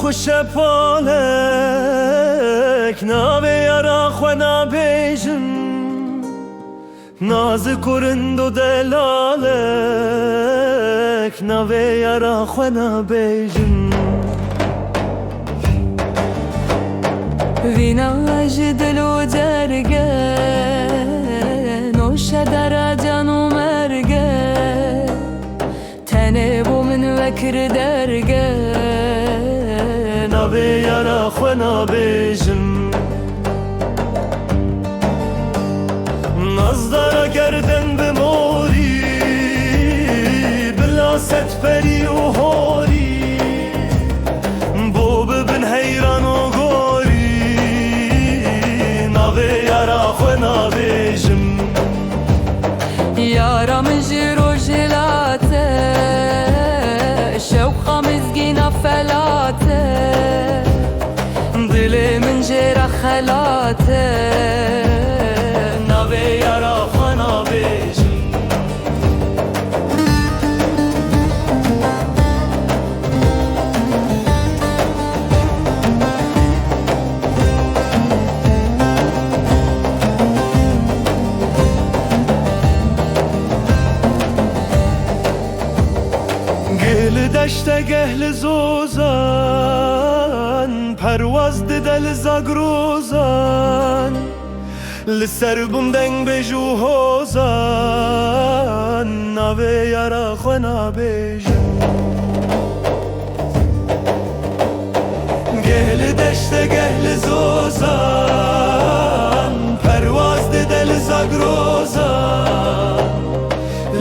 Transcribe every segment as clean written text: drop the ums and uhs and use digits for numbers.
خوش پالک ناوی یارا خونا بیجم ناز کرند و دلالک ناوی یارا خونا بیجم ویناج دلو درگه نوش در جان و مرگه تنه بو من وکر درگه ناوی یارا خونا بیجم نازدارا گردن بموری بلا ست پری و هوری بو ببن حیران و گوری ناوی یارا خونا بیجم یارم جیرو جلاته شوقا مزگینا فلاته دل من جرا خلاته ناوی یارا خونا بیجم گل دشت گهل زوزان پرواز دل زاگروزان لسر بومدنگ بجو هوزان ناوی یارا خونا بیجم گل دشت گهل زوزان پرواز دل زاگروزان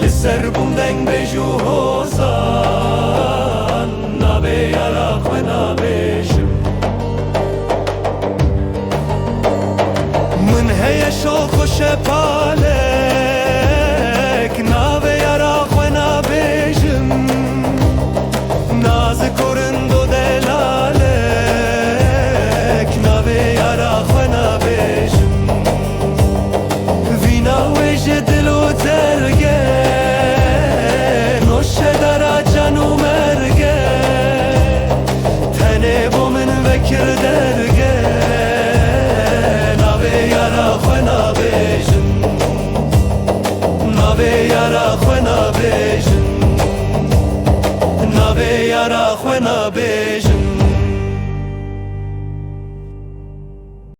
لسر بومدنگ بجو هوزان ناوی یارا خونا بیجم من هی شو خوش پالک ناوی یارا خونا بیجم ناز کرند و دلالک ناوی یارا خونا بیجم وینا ویج دلو درگه نوش در جان و مرگه تنه بو من وکر درگه ناوی یارا خونا بیجم ناوی یارا خونا بیجم ناوی یارا خونا بیجم